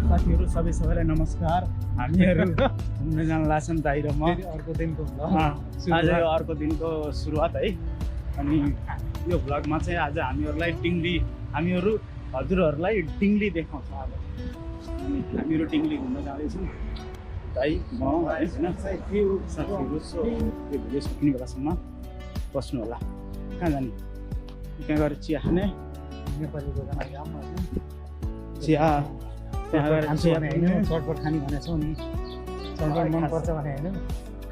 साथीहरू सबैलाई नमस्कार। हामीहरू घुम्न जान लाग्छन् दाइ र म। अर्को दिनको आज अर्को दिनको सुरुवात है। अनि यो भ्लगमा चाहिँ आज हामीहरू हजुरहरूलाई डिङ्ली देखाउँछ। अब अनि हामीहरू डिङ्ली घुम्न जाँदैछौँ दाइ म होइन साथीहरू। सो यो भिडियो सक्ने बेलासम्म बस्नु होला। कहाँ जाने? त्यहाँ गएर चिया खाने। नेपाली दोकान चिया त्यहाँ गएर चिया होइन चटपट खाने भनेको छौ नि। चटपट मनपर्छ भने होइन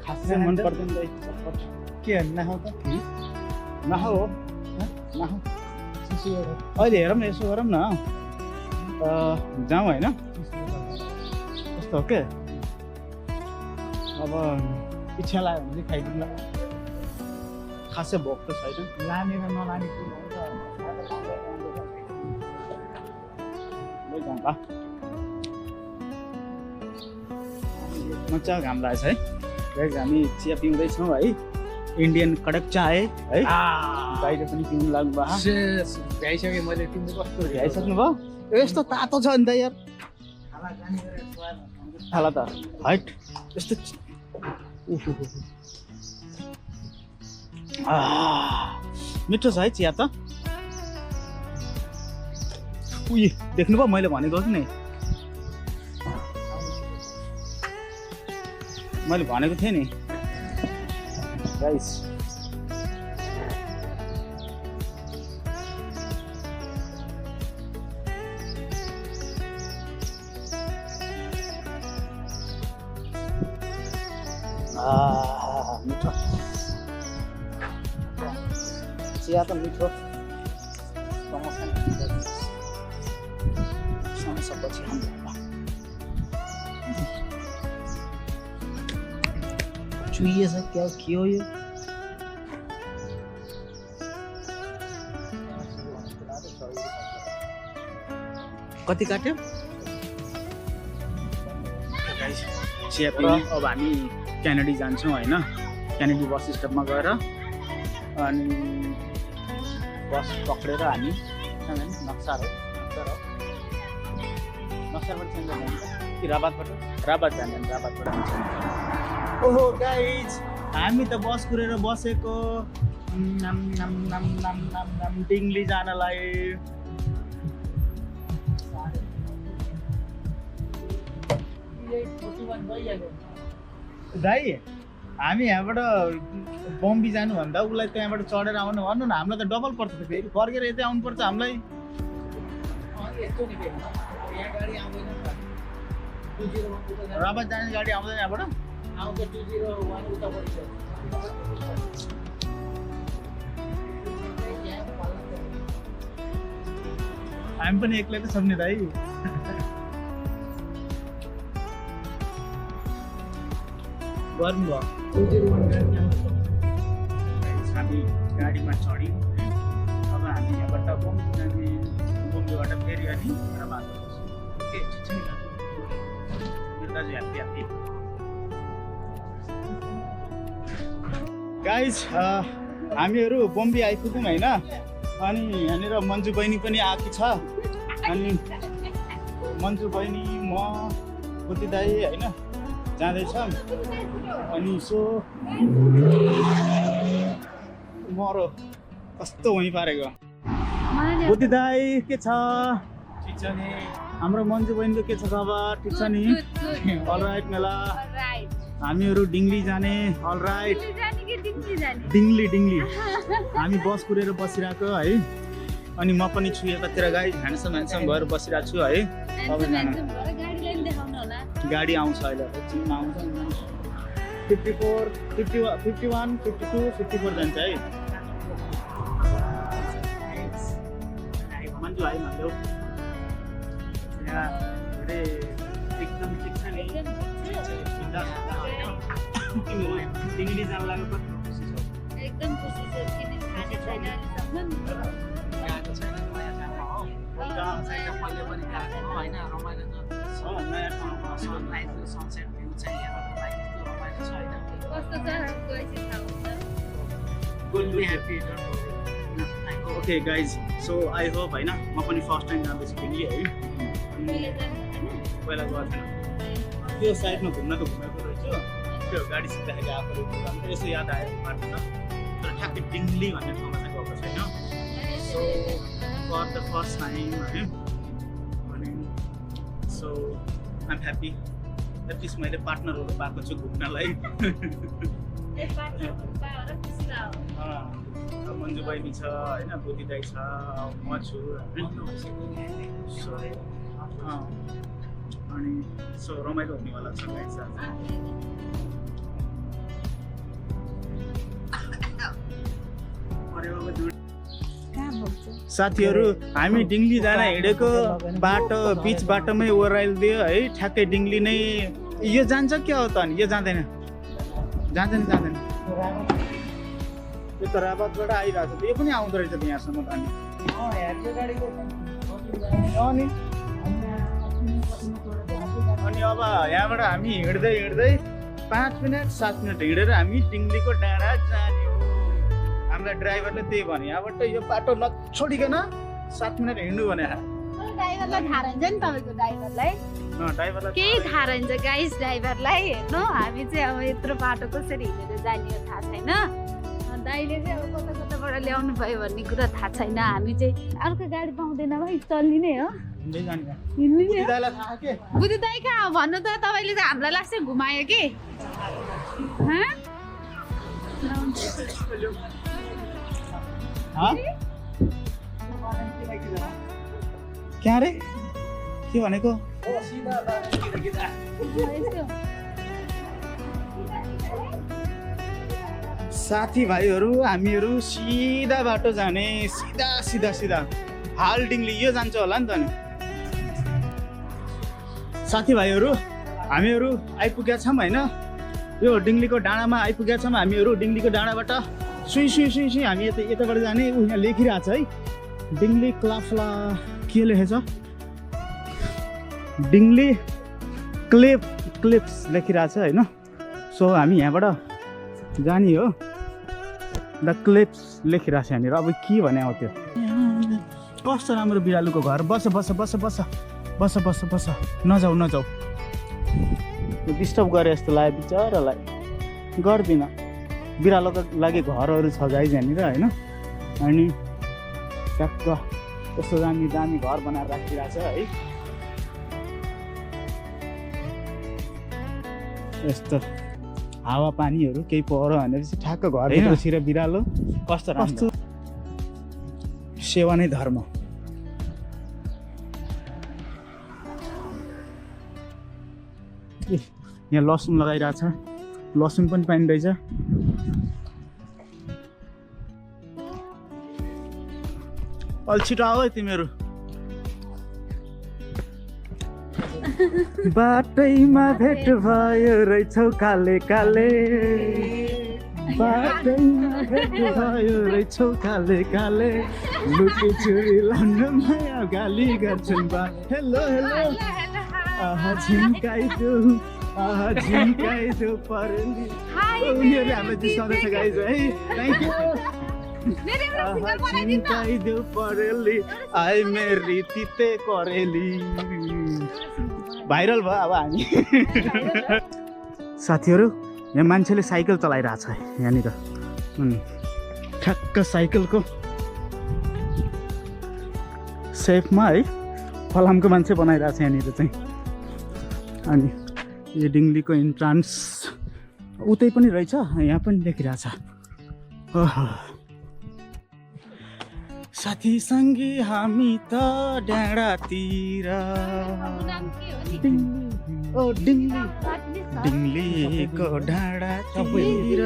खासै मन पर्दैन दाइ चटपट। के नखाऊ त नखाऊ हो नखाऊ। अहिले हेरौँ न, यसो गरौँ न, जाउँ होइन? कस्तो हो के? अब इच्छा लाग्यो भने चाहिँ खाइदिउँ ल। खासै भोक त छैन। लाने र नलाने कुरो हुन्छ। जाउँ ल। मजा घाम लागेछ है। गाइस हामी चिया पिउँदैछौँ है। इन्डियन कडक चाय है। बाहिर पनि पिउनु लाग्नु भयो। भ्याइसकेँ मैले तिमीले कस्तो भ्याइसक्नु भयो? यस्तो तातो छ नि त यार। खाला त हाइट यस्तो मिठो छ है चिया त। उयो देख्नुभयो मैले भनेको कि नै? मैले भनेको थिएँ नि गाइस। मिठो चिया त मिठो। समोसापछि हाम्रो चुइएछ क्या के हो यो? कति काट्यो? चिया पिउँ। अब हामी क्यानेडी जान्छौँ होइन। क्यानेडी बस स्टपमा गएर अनि बस पक्रेर हामी नक्सार नक्सारबाट जान्छ कि राबातबाट? राबात जान्छौँ। राबातबाट हुन्छ। ओहो गाइज हामी त बस कुरेर बसेको डिङ्ली जानलाई। दाइ हामी यहाँबाट बम्बी जानुभन्दा उसलाई त्यहाँबाट चढेर आउनु भन्नु न। हामीलाई त डबल पर्छ त फेरि। फर्केर यतै आउनुपर्छ हामीलाई। राबात जाने गाडी आउँदैन यहाँबाट? हामी पनि एक्लै त छौँ नि दाइ। गर्नु भयो। हामी गाडीमा चढ्यौँ। अब हामी यहाँबाट बम्बेबाट फेरि अनि राबात के छ नि मेरो दाजु ह्याप्पी ह्याप्पी। गाइस हामीहरू बम्बे आइपुग्यौँ होइन। अनि यहाँनिर मन्जु बहिनी पनि आएको छ। अनि मन्जु बहिनी म बुद्धि दाइ होइन जाँदैछौँ। अनि सो मरो कस्तो वहीँ पारेको। बुद्धि दाइ के छ? ठिक छ नि। हाम्रो मन्जु बहिनीको के छ खबर? ठिक छ नि? अलराइट मेला। हामीहरू डिङ्ली जाने। अलराइट डिङ्ली हामी बस कुरेर बसिरहेको है। अनि म पनि छु यतातिर गाई ह्यान्डसम भएर बसिरहेको छु है। गाडी आउँछ अहिले एकछिनमा आउँछ। 54, 51, 52, 54 जान्छ है। मन्जु है भन्यो एकदम ठिक छ नि। डिङ्ली जान लाग्नु कति खुसी छ? एकदम खुसी छु। किन खाने छैन अहिलेसम्म। गएको छैन नयाँ ठाउँमा हो। छैन पहिले पनि गएको हो होइन। रमाइलो त छ। नयाँ ठाउँमा सनलाइट सनसेट भ्यू चाहिँ यहाँबाट यस्तो रमाइलो छ होइन। कस्तो छ गएपछि थाहा हुन्छ। Okay guys, so I hope होइन म पनि फर्स्ट टाइम जाँदैछु डिङ्ली है। मैले जानु छैन। पहिला गएको थिएन त्यो साइडमा घुम्न त घुमेको रहेछ त्यो गाडी सिक्दाखेरि आफूले अन्त यसो याद आयो बाटो त तर ठ्याक्कै डिङ्ली भन्ने ठाउँमा चाहिँ गएको छैन so far the first time है अनि सो आइम ह्याप्पी एटलिस्ट मैले पार्टनरहरू पाएको छु घुम्नलाई मन्जु बहिनी छ होइन बुद्धि दाई छ म छु अनि सो रमाइलो हुनेवाला छ गाइस साथीहरू हामी डिङ्ली जान हिँडेको बाटो बिच बाटोमै ओह्राइदियो है ठ्याक्कै डिङ्ली नै यो जान्छ क्या हो त अनि यो जाँदैन जाँदैन यो त राबातबाट आइरहेको छ यो पनि आउँदो रहेछ त यहाँसम्म त अनि अब यहाँबाट हामी हिँड्दै 5 मिनट 7 मिनट हिँडेर हामी डिङ्लीको डाँडा जाने हो हामीलाई ड्राइभरले त्यही भन्यो यहाँबाट यो बाटो नछोडिकन 7 मिनट हिँड्नु भने ड्राइभरलाई थाहा रहन्छ नि तपाईँको ड्राइभरलाई केही थाहा रहन्छ गाइस ड्राइभरलाई हेर्नु हामी चाहिँ अब यत्रो बाटो कसरी हिँडेर जाने हो थाहा छैन दाइले चाहिँ अब कता कताबाट ल्याउनु भयो भन्ने कुरा थाहा छैन हामी चाहिँ अर्को गाडी पाउँदैन भाइ चल्ने नै हो बुद्धि दाइ कहाँ भन्नु त तपाईँले त हामीलाई लास्टै घुमायो कि क्या रे के भनेको साथीभाइहरू हामीहरू सिधा बाटो जाने सिधा हाल डिङ्ली यो जान्छ होला नि त नि साथीभाइहरू हामीहरू आइपुगेका छौँ होइन यो डिङ्लीको डाँडामा आइपुगेका छौँ हामीहरू डिङ्लीको डाँडाबाट सुई हामी यताबाट जाने यहाँ लेखिरहेको छ है डिङ्ली क्लाफला के लेखेछ डिङ्ली क्लिप्स लेखिरहेको छ होइन सो हामी यहाँबाट जाने हो द क्लिप्स लेखिरहेको छ यहाँनिर अब के भने हो त्यो कस्तो राम्रो बिरालोको घर बस नजाऊ डिस्टर्ब गरे जस्तो लाग्यो बिचरालाई गर्दिनँ बिरालोको लागि घरहरू छ गाइज यहाँनिर होइन अनि ट्याक्क यस्तो दामी घर बनाएर राखिरहेको छ है यस्तो हावा पानीहरू केही पऱ्यो भनेपछि ठ्याक्क घरभित्र छिर बिरालो कस्तो राम्रो सेवा नै धर्म यहाँ लसुन लगाइरहेछ लसुन पनि पाइँदैछ अलि छिटो आऊ है तिमीहरू बाटैमा भेट भयो रहेछौ काले बाटैमा भेट भयो रहेछौ काले लुटी चुरी लाउन माया गाली गर्छन् बा हेलो झिम्काइदो परेली उनीहरूले हामीलाई जिसाउँदैछ गाइज है थ्याङ्क यू झिम्काइदो परेली आइ मेरी तिते करेली भाइरल भयो अब हामी साथीहरू यहाँ मान्छेले साइकल चलाइरहेछ यहाँनिर ठ्याक्क साइकलको सेफमा है फलामको मान्छे बनाइरहेछ यहाँनिर चाहिँ अनि यो डिङ्लीको इन्ट्रान्स उतै पनि रहेछ यहाँ पनि देखिरहेछ साथी सङ्गी हामी त डाँडातिर डिङ्लीको डाँडातिर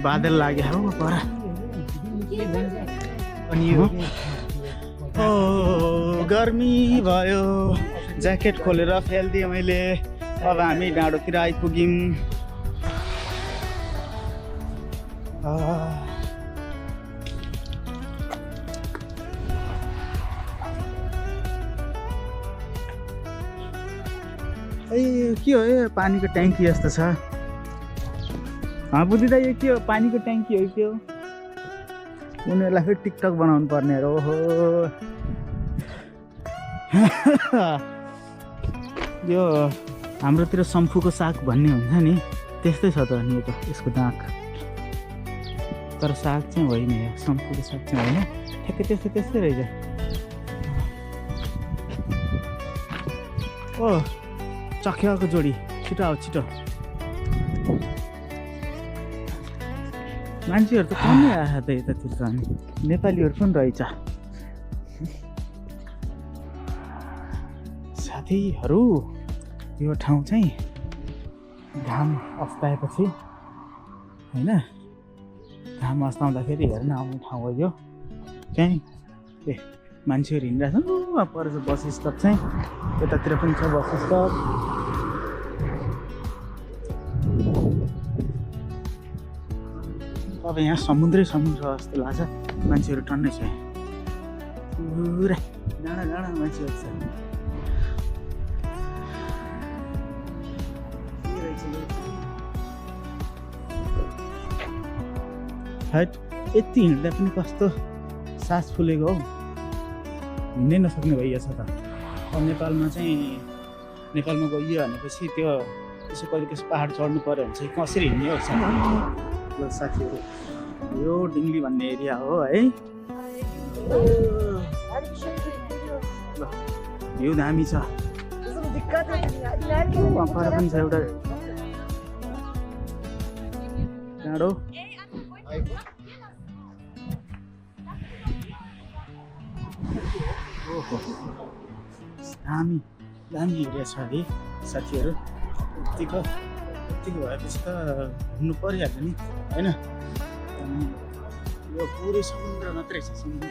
बादल लाग्यो हो पर अनि ओ गर्मी भयो ज्याकेट खोलेर फालिदिएँ मैले अब हामी डाँडोतिर आइपुग्यौँ ए के हो यो पानीको ट्याङ्की जस्तो छ बुद्धि दाइ यो के हो पानीको ट्याङ्की हो के हो उनीहरूलाई फेरि टिकटक बनाउनु पर्ने हो ओहो यो हाम्रोतिर सम्फुको साग भन्ने हुन्छ नि त्यस्तै छ त अनि यो त यसको दाँत तर साग चाहिँ होइन यो सम्फुको साग चाहिँ होइन ठ्याक्कै त्यस्तै रहेछ ओ चखेवाको जोडी छिटो आऊ छिटो मान्छेहरू त कमै आएको त यतातिर त अनि नेपालीहरू पनि रहेछ साथीहरू यो ठाउँ चाहिँ घाम अस्ताएपछि होइन घाम अस्ताउँदाखेरि हेर्न आउने ठाउँ हो यो चाहिँ ए मान्छेहरू हिँडिरहेको छ पर बस स्टप चाहिँ यतातिर पनि छ बस स्टप अब यहाँ समुद्र जस्तो लाग्छ मान्छेहरू टन्नै छ पुरा डाँडा मान्छेहरू छ हट यति हिँड्दा पनि कस्तो सास फुलेको हौ हिँड्नै नसक्ने भइएछ त अब नेपालमा गइयो भनेपछि त्यो त्यसो कहिले त्यसो पाहाड चढ्नु पऱ्यो भने चाहिँ कसरी हिँड्ने हो साथीहरू यो डिङ्ली भन्ने एरिया हो है भ्यू दामी छ पर पनि छ एउटा डाँडो दामी एरिया छ है साथीहरू यतिको भएपछि त घुम्नु परिहाल्यो नि होइन यो पुरै समुद्र मात्रै छ समुद्र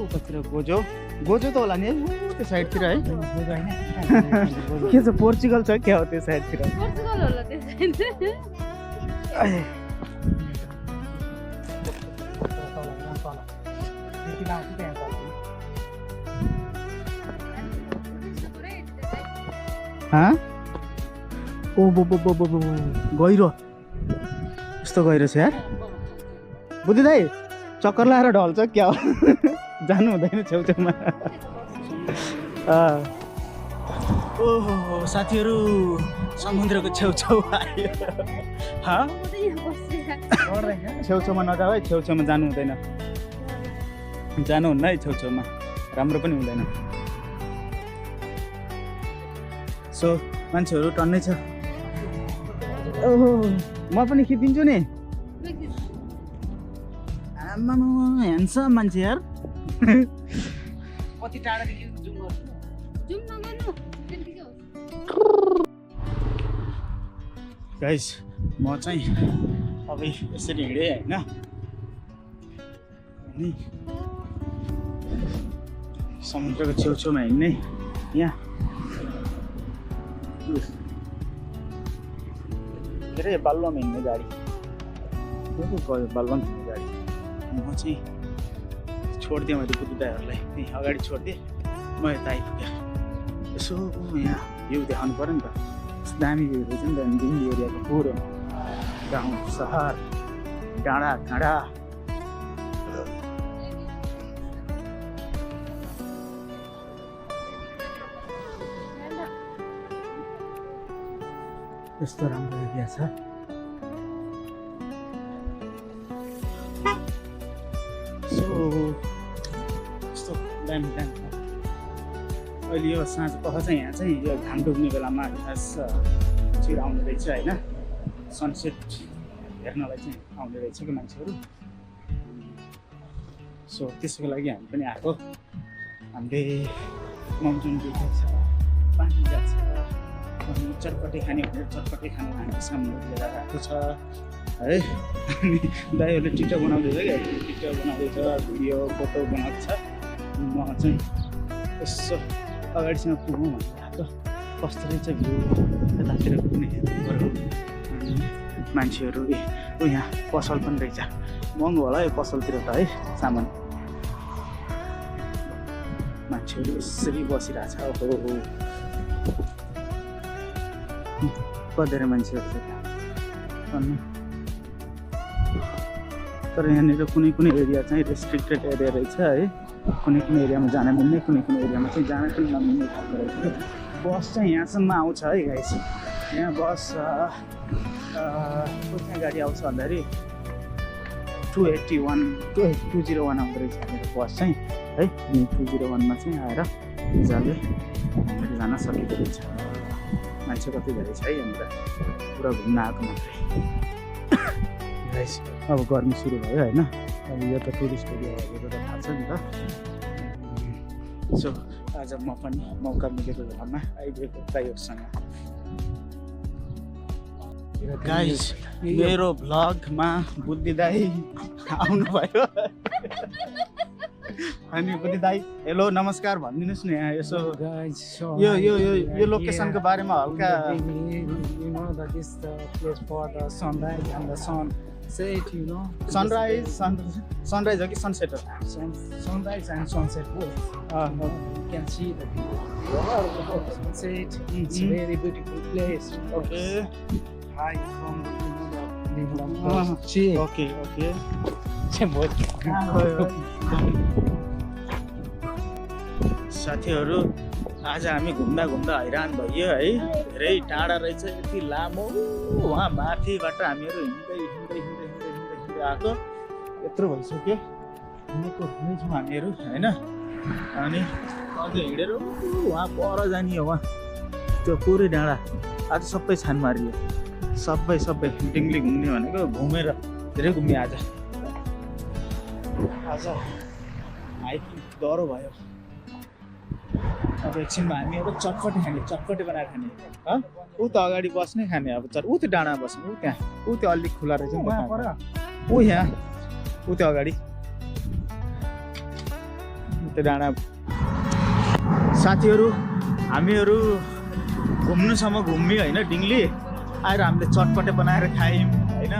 कतिर गोजो त होला नि है त्यो साइडतिर है के छ पोर्चुगल छ क्या हो त्यो साइडतिर पोर्चुगल होला त्यो साइड ओ गहिरो यस्तो गहिरो छ यार बुद्धि दाइ चक्कर लाएर ढल्छ क्या हो जानु हुँदैन छेउछेउमा ओहो साथीहरू समुद्रको छेउछेउ आयो छेउछेउमा नजाऊ है छेउछेउमा जानु हुँदैन जानुहुन्न है छेउछेउमा राम्रो पनि हुँदैन सो मान्छेहरू टन्नै छ ओहो म पनि खिचिदिन्छु नि आमामा ह्यान्डसम मान्छे यार कति टाढादेखि जुम गर्नु गाइस म चाहिँ अब यसरी हिँडेँ होइन अनि समुद्रको छेउछेउमा हिँड्ने यहाँ के अरे बालुवामा हिँड्ने गाडी गयो बालुवामा हिँड्ने गाडी म चाहिँ छोडिदिएँ मैले बुद्धि दाइहरूलाई त्यहीँ अगाडि छोडिदिएँ म यता आइपुगेँ यसो यहाँ भ्यू देखाउनु पऱ्यो नि त दामी भ्यू रहेछ नि त दिल्ली एरियाको पुरो गाउँ सहर डाँडा यस्तो राम्रो एरिया छ यस्तो दामी अहिले यो साँझ पख चाहिँ यहाँ चाहिँ यो घाम डुब्ने बेलामा खास छिर आउने रहेछ होइन सनसेट हेर्नलाई चाहिँ आउने रहेछ कि मान्छेहरू सो त्यसको लागि हामी पनि आएको हामीले माउन्टेन देखेको छ पानी जान्छ अनि चटपटे खाने भनेर चटपटे खाना हामीले सामग्री लिएर आएको छ है अनि दाइहरूले टिटो बनाउँदैछ क्या टिटो बनाउँदैछ भिडियो फोटो बनाउँदैछ म चाहिँ यसो अगाडिसँग पुगौँ भनेर आएको कस्तो रहेछ भ्यू यतातिर पुग्ने हेर्नु मान्छेहरू यहाँ पसल पनि रहेछ महँगो होला यो पसलतिर त है सामान मान्छेहरू यसरी बसिरहेछ कतिवटा मान्छेहरू छ तर यहाँनिर कुनै कुनै एरिया चाहिँ रेस्ट्रिक्टेड एरिया रहेछ है, कुनै कुनै एरियामा जान मिल्ने, कुनै कुनै एरियामा चाहिँ जान पनि नमिल्ने खालको रहेछ। बस चाहिँ यहाँसम्म आउँछ है गाइस। यहाँ बस कति गाडी आउँछ भन्दाखेरि 201 आउँदो रहेछ यहाँनिर बस चाहिँ है। अनि 201मा चाहिँ आएर मजाले जान सकेको रहेछ। मान्छे कति धेरै छ है यहाँनिर, पुरा घुम्न आएको मात्रै गाइस। अब गर्मी सुरु भयो होइन, अब यो त टुरिस्ट एरियाहरू त थाहा छ नि त। सो आज म पनि मौका मिलेको बेलामा आइदिएको दाइहरूसँग। गाइस मेरो भ्लगमा बुद्धि दाई आउनुभयो। अनि बुद्धि दाई हेलो नमस्कार भनिदिनुहोस् न यहाँ यसो यो यो यो यो लोकेसनको बारेमा हल्का। You know that this is the place for the sunrise and the sunset, you know. Sunrise हो कि सनसेट हो? Sunrise and sunset both. You can see the sunset. It's a very beautiful place. Okay. Hi from the level of sea. Okay. साथीहरू आज हामी घुम्दा हैरान भइयो है। धेरै टाढा रहेछ, यति लामो वहाँ माथिबाट हामीहरू हिँड्दै आएको। यत्रो भइसक्यो हिँडेको छौँ हामीहरू होइन। अनि अझ हिँडेर वहाँ पर जाने हो, वहाँ त्यो पुरै डाँडा। आज सबै छान मारियो, सबै डिङ्ली घुम्ने भनेको घुमेर धेरै घुम्यो आज हाइकिङ डह्रो भयो। अब एकछिनमा हामी अब चटपटे खाने, चटपटे बनाएर खाने। ऊ त अगाडि बस्ने खाने, अब ऊ त्यो डाँडामा बस्ने, ऊ त्यहाँ ऊ त्यो अलिक खुला रहेछ नि, ऊ यहाँ ऊ त्यो अगाडि त्यो डाँडा। साथीहरू हामीहरू घुम्नुसम्म घुम्यौँ होइन डिङ्ली, आएर हामीले चटपटे बनाएर खायौँ होइन।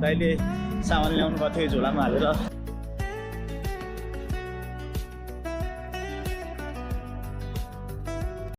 दाइले सामान ल्याउनु भएको थियो झोलामा हालेर।